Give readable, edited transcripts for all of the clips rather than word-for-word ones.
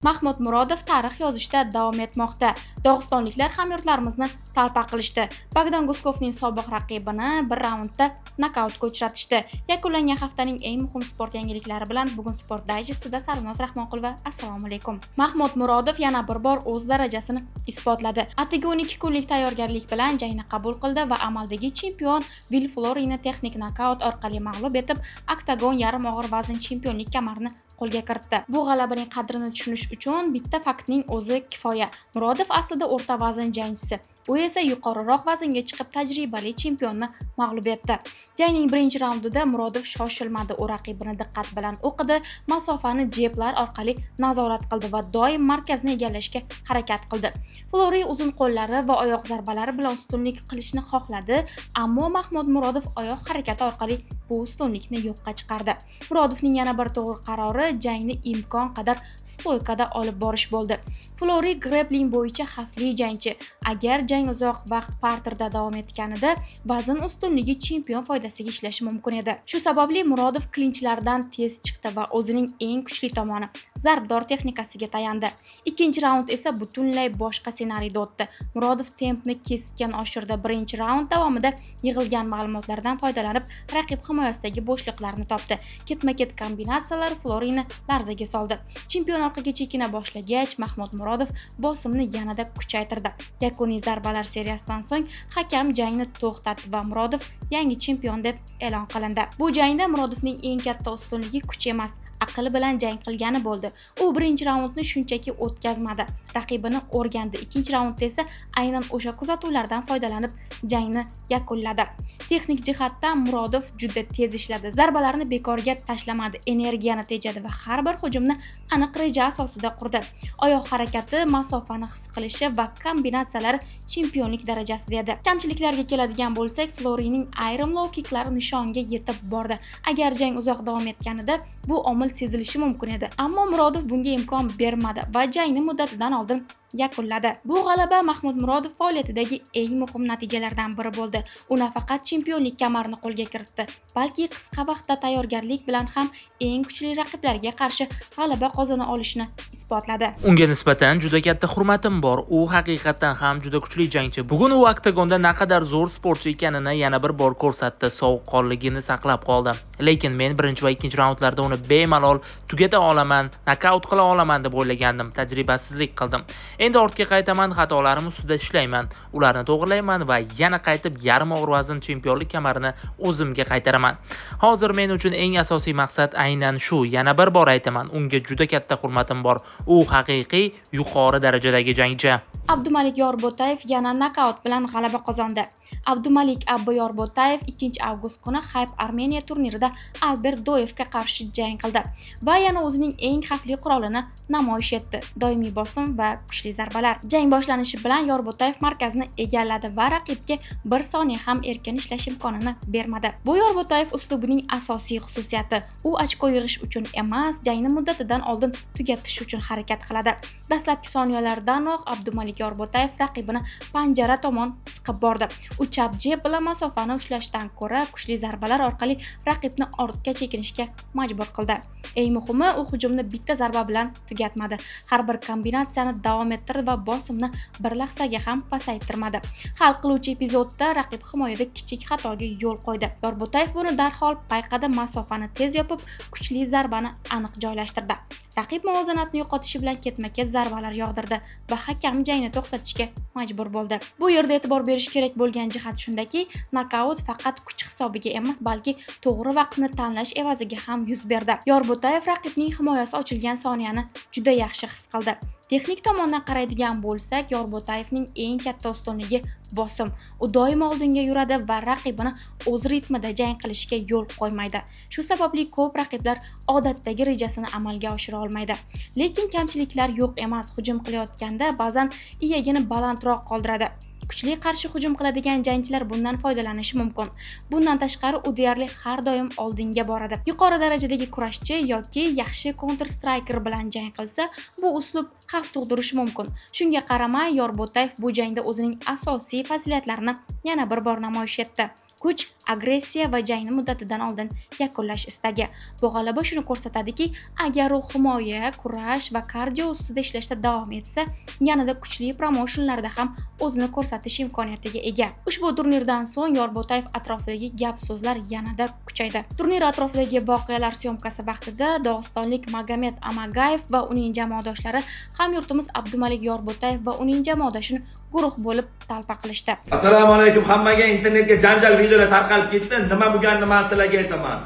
Mahmud Murodov tarix yozishda davom etmoqda. Dog'istonliklar hamyurtlarimizni talpa qilishdi. Bogdan Guskovning sobiq raqibini bir raundda nokautga uchratishdi. Yakunlangan haftaning eng muhim sport yangiliklari bilan bugun Sport Digest'ida Sarvinoz Rahmonqulova. Assalomu alaykum. Mahmud Murodov yana bir bor o'z darajasini isbotladi. Atigi 12 kunlik tayyorgarlik bilan jangni qabul qildi va amaldagi chempion Will Florini texnik nokaut orqali mag'lub etib, oktagon yarim og'ir vazn chempionlik kamarini qo'lga kiritdi. Bu g'alabaning qadrini tushunish uchun bitta faktning o'zi kifoya. Murodov aslida o'rta vazn jangchisi. U esa yuqoriroq vaznga chiqib tajribali chempionni mag'lub etdi. Jangning birinchi raundida Murodov shoshilmadi, u raqibini diqqat bilan o'qidi, masofani jeblar orqali nazorat qildi va doim markazni egallashga harakat qildi. Flori uzun qo'llari va oyoq zarbalari bilan ustunlik qilishni xohladi, ammo Mahmud Murodov oyoq harakati orqali bu ustunlikni yo'qqa chiqardi. Murodovning yana bir to'g'ri qarori jangni imkon qadar stoykada olib borish bo'ldi. Flori grappling bo'yicha xavfli jangchi. Agar jang uzoq vaqt parterda davom etganida vazn ustunligi chempion foydasiga ishlashi mumkin edi. Shu sababli Murodov klinchlardan tez chiqdi va o'zining eng kuchli tomoni zarbdor texnikasiga tayandi. Ikkinchi raund esa butunlay boshqa ssenariyda o'tdi. Murodov tempni keskin oshirdi. Birinchi raund davomida yig'ilgan ma'lumotlardan foydalanib raqib himoyasidagi bo'shliqlarni topdi. Ketma-ket kombinatsiyalar Florini larzaga soldi. Chempion orqaga chekina boshlagach, Mahmud Murodov bosimni yanada kuchaytirdi. Yakuniy zarbalar seriyasidan so'ng hakam jangni to'xtatdi va Murodov yangi chempion deb e'lon qilindi. Bu jangda Murodovning eng katta ustunligi kuch emas, aql bilan jang qilgani bo'ldi. U birinchi raundni shunchaki o'tkazmadi, raqibini o'rgandi. Ikkinchi raundda esa aynan o'sha kuzatuvlardan foydalanib jangni yakunladi. Texnik jihatdan Murodov juda tez ishladi. Zarbalarni bekorga tashlamadi, energiyani tejadi va har bir hujumni aniq reja asosida qurdi. Oyoq harakati, masofani his qilishi va kombinatsiyalari chempionlik darajasida edi. Kamchiliklarga keladigan bo'lsak, Florining ayrim low kicklari nishonga yetib bordi. Agar jang uzoq davom etganida bu omil sezilishi mumkin edi. Ammo Murodov bunga imkon bermadi va jangni muddatidan oldin yakunladi. Bu g'alaba Mahmud Murodov faoliyatidagi eng muhim natijalardan biri bo'ldi. U nafaqat chempionlik kamarini qo'lga kiritdi, balki qisqa vaqtda tayyorgarlik bilan ham eng kuchli raqiblarga qarshi g'alaba qozona olishni isbotladi. Unga nisbatan juda katta hurmatim bor. U haqiqatan ham juda kuchli jangchi. Bugun u oktagonda naqadar zo'r sportchi ekanini yana bir bor ko'rsatdi. Sovuqqonligini saqlab qoldi. Lekin men birinchi va ikkinchi raundlarda uni bemalol tugata olaman, nokaut qila olaman deb o'ylagandim. Tajribasizlik qildim. Endi ortga qaytaman, xatolarim ustida ishlayman, ularni to'g'rilayman va yana qaytib yarim og'ir vazn chempionlik kamarini o'zimga qaytaraman. Hozir men uchun eng asosiy maqsad aynan shu. Yana bir bor aytaman, unga juda katta hurmatim bor. U haqiqiy yuqori darajadagi jangchi. Abdumalik Yorbo'tayev yana nokaut bilan g'alaba qozondi. Abdumalik Yorbo'tayev 2-avgust kuni Hype Armenia turnirida Albert Doyevga qarshi jang qildi va yana o'zining eng xavfli qurolini namoyish etdi. Doimiy bosim va kuchli zarbalar. Jang boshlanishi bilan Yorbo'tayev markazni egalladi va raqibga bir soniya ham erkin ishlash imkonini bermadi. Bu Yorbo'tayev uslubining asosiy xususiyati. U ochko yig'ish uchun emas, jangni muddatidan oldin tugatish uchun harakat qiladi. Dastlabki soniyalardanoq Abdumalik Yorbo'tayev raqibini panjara tomon siqib bordi. U chap jeb bilan masofani ushlashdan ko'ra kuchli zarbalar orqali raqibni ortga chekinishga majbur qildi. Eng muhimi, u hujumni bitta zarba bilan tugatmadi. Har bir kombinatsiyani davom ettirdi va bosimni bir lahzaga ham pasaytirmadi. Hal qiluvchi epizodda raqib himoyada kichik xatoga yo'l qo'ydi. Yorbo'tayev buni darhol payqadi, masofani tez yopib, kuchli zarbani aniq joylashtirdi. Raqib muvozanatni yo'qotishi bilan ketma-ket zarbalar yog'dirdi va hakam jangni to'xtatishga majbur bo'ldi. Bu yerda e'tibor berish kerak bo'lgan jihat shundaki, nokaut faqat kuch hisobiga emas, balki to'g'ri vaqtni tanlash evaziga ham yuz berdi. Yorbo'tayev raqibning himoyasi ochilgan soniyani juda yaxshi his qildi. Texnik tomondan qaraydigan bo'lsak, Yorbo'tayevning eng katta ustunligi bosim. U doimo oldinga yuradi va raqibini o'z ritmida jang qilishiga yo'l qo'ymaydi. Shu sababli ko'p raqiblar odatdagi rejasini amalga oshira olmaydi. Lekin kamchiliklar yo'q emas. Hujum qilayotganda ba'zan iyagini balandroq qoldiradi. kuchli qarshi hujum qiladigan jangchilar bundan foydalanishi mumkin. Bundan tashqari u deyarli har doim oldinga boradi. Yuqori darajadagi kurashchi yoki yaxshi counter striker bilan jang qilsa, bu uslub xavf tug'dirishi mumkin. Shunga qaramay, Yorbo'tayev bu jangda o'zining asosiy fazilatlarini yana bir bor namoyish etdi. Kuch, agressiya va jangni muddatidan oldin yakunlash istagi. Bu g'alaba shuni ko'rsatadiki, agar u himoya, kurash va kardio ustida ishlashda davom etsa, yanada kuchli promotionlarda ham o'zini ko'rsatish imkoniyatiga ega. Ushbu turnirdan so'ng Yorbo'tayev atrofidagi gap-so'zlar yanada kuchaydi. Turnir atrofidagi voqealar syomkasi vaqtida Dog'istonlik Magomed Amagayev va uning jamoadoshlari hamyurtimiz Abdumalik Yorbo'tayev va uning jamoadoshini guruh bo'lib talpa qilishdi. Assalomu alaykum hammaga. Internetga janjal videolar tarqalib ketdi. Nima bo'lganini men sizlarga aytaman.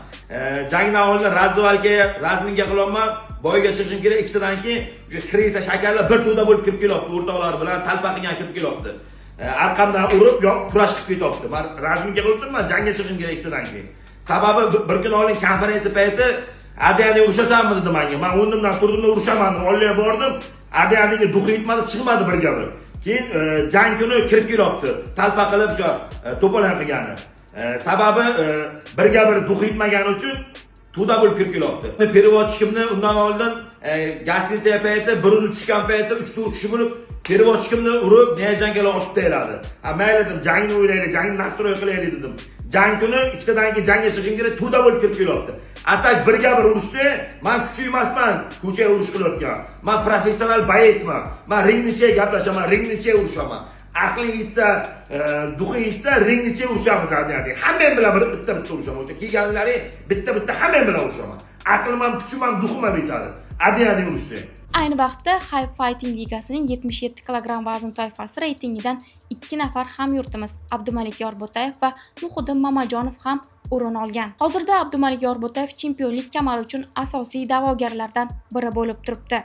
Jangdan oldin razminga qilolmay boyga chiqishim kerak. Ikkitadan keyin o'sha kresa shakarlar bir to'da bo'lib kirib kelyapti. O'rtoqlar bilan talpa qilgan kirib kelyapti. Arqamdan urib, kurash qilib ketyapti. Men razminga qilibman, jangga chiqishim kerak ikkitadan keyin. Sababi bir kun oldin konferensiya payti Adiyani urushasanmi dedi menga. Men o'rnimdan turdim, urushaman, olliga bordim. Adiyaniga duxi yetmadi, chiqmadi bir gapi. Keyin jang kuni kirib kelyapti. Talpa qilib shu to'polon qilgani. Sababi birga bir duxi yetmagani uchun to'da bo'lib kirib kelyapti. Переводчикimni undan oldin gastitsiya payti, bir o'zi tushgan payti 3-4 kishi bo'lib переводчикimni urib, niyajanga olib keladi. Mayli dedim, jangni o'ylaylik, jangni nastroy qilaylik dedim. Jang kuni ikkitadan keyin jangga chiqishim kerak, to'da bo'lib kirib kelyapti. Atak birga bir urishsa, men kuchli emasman, ko'chaga urush qilayotgan. Men professional boyesman. Men ringnicha gaplashaman, ringnicha urushaman. Aqli yetsa, duxi yetsa, ringnicha urishamiz deydi. Hamma bilan bitta urushaman. O'sha kelganlari bitta hamma bilan urushaman. Aqlim ham, kuchim ham, duxim ham yetadi. Adiyani urishsa. Ayni vaqtda Hype Fighting ligasining 77 kg vazn toifasi reytingidan 2 nafar hamyurtimiz Abdumalik Yorbo'tayev va Muhiddin Mamajonov ham o'rin olgan. Hozirda Abdumalik Yorbo'tayev chempionlik kamari uchun asosiy da'vogarlardan biri bo'lib turibdi.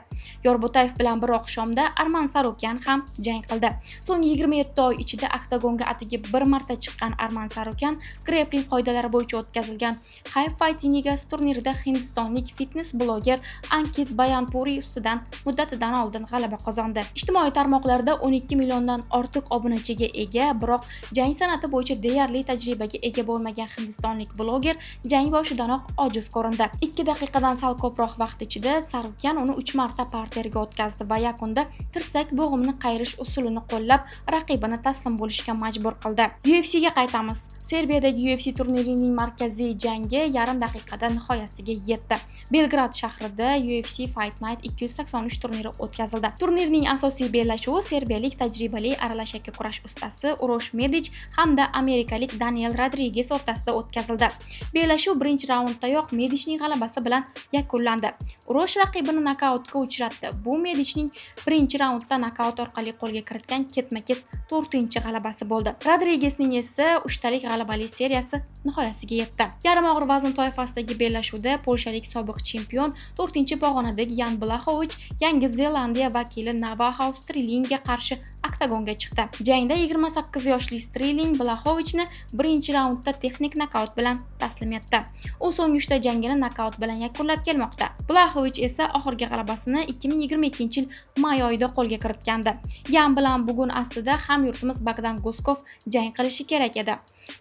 Yorbo'tayev bilan bir oqshomda Arman Sarokyan ham jang qildi. So'nggi 27 oy ichida oktagonga atigi bir marta chiqqan Arman Sarokyan grappling qoidalari bo'yicha o'tkazilgan Hype Fighting ligasi turnirida hindistonlik fitness bloger Ankit Bayanpuri ustidan muddatidan oldin g'alaba qozondi. Ijtimoiy tarmoqlarda 12 milliondan ortiq obunachiga ega, biroq jang san'ati bo'yicha deyarli tajribaga ega bo'lmagan hindistonlik bloger jang boshidanoq ojiz ko'rindi. 2 daqiqadan sal ko'proq vaqt ichida Sarokyan uni 3 marta parterga o'tkazdi va yakunda tirsak bo'g'imni qayirish usulini qo'llab raqibini taslim bo'lishga majbur qildi. UFC ga qaytamiz. Serbiyadagi UFC turnirining markaziy jangi yarim daqiqada nihoyasiga yetdi. Belgrad shahrida UFC Fight Night 283 turniri o'tkazildi. Turnirning asosiy bellashuvi serbiyalik tajribali aralashakka kurash ustasi Urosh Medic hamda amerikalik Daniel Rodriguez o'rtasida o'tkazildi. Bellashuv birinchi raunddayoq Medicning g'alabasi bilan yakunlandi. Urosh raqibini nokautga uchratdi. Bu Medicning birinchi raundda nokaut orqali qo'lga kiritgan ketma-ket 4-g'alabasi bo'ldi. Rodriguezning esa 3talik g'alabali seriyasi nihoyasiga yetdi. Yarim og'ir vazn toifasidagi bellashuvda polshalik sobiq chempion 4-pog'onadagi Yan Blachowicz Yangi Zelandiya vakili Navaho Strelingga qarshi oktagonga chiqdi. Jangda 28 yoshli Streling Blachovichni birinchi raundda texnik nokaut bilan taslim etdi. U so'nggi 3ta jangini nokaut bilan yakunlab kelmoqda. Blachovich esa oxirgi g'alabasini 2022-yil may oyida qo'lga kiritgandi. Yan bilan bugun aslida hamyurtimiz Bogdan Guskov jang qilishi kerak edi.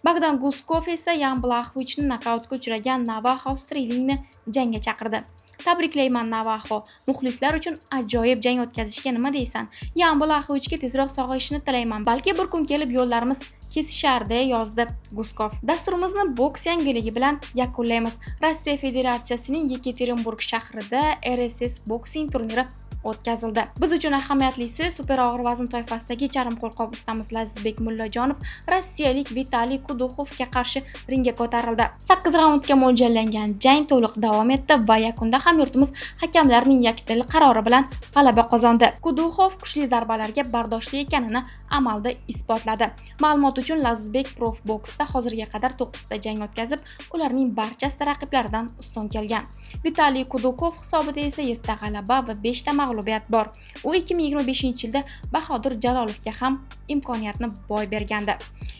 Bogdan Guskov esa Yan Blachovichni nokautga uchragan Navaho Strelingni jangga chaqirdi. Tabriklayman Navaho. Muxlislar uchun ajoyib jang o'tkazishga nima deysan? Yan Blachovichga tezroq sog'ayishini tilayman. Balki bir kun kelib yo'llarimiz kesishardi, yozdi Guskov. Dasturimizni boks yangiligi bilan yakunlaymiz. Rossiya Federatsiyasining Yekaterinburg shahrida RSS boksing turniri o'tkazildi. Biz uchun ahamiyatlisi super og'ir vazn toifasidagi charm qo'lqop ustamiz Lazizbek Mullajonov rossiyalik Vitaliy Kuduxovga qarshi ringga ko'tarildi. 8 raundga mo'ljallangan jang to'liq davom etdi va yakunda hamyurtimiz hakamlarning yakdil qarori bilan g'alaba qozondi. Kuduxov kuchli zarbalarga bardoshli ekanini amalda isbotladi. Ma'lumot uchun Lazizbek Prof Boxda hozirga qadar 9 ta jang o'tkazib, ularning barchasida raqiblaridan ustun kelgan. Vitaliy Kuduxov hisobida esa 7 ta g'alaba va 5 ta mag'lubiyat bor. U 2025-yilda Bahodir Jalolovga ham imkoniyatni boy bergandi.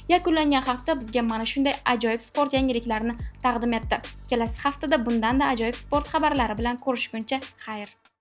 Yakunlangan hafta bizga mana shunday ajoyib sport yangiliklarini taqdim etdi. Kelasi haftada bundan da ajoyib sport xabarlari bilan ko'rishguncha xayr.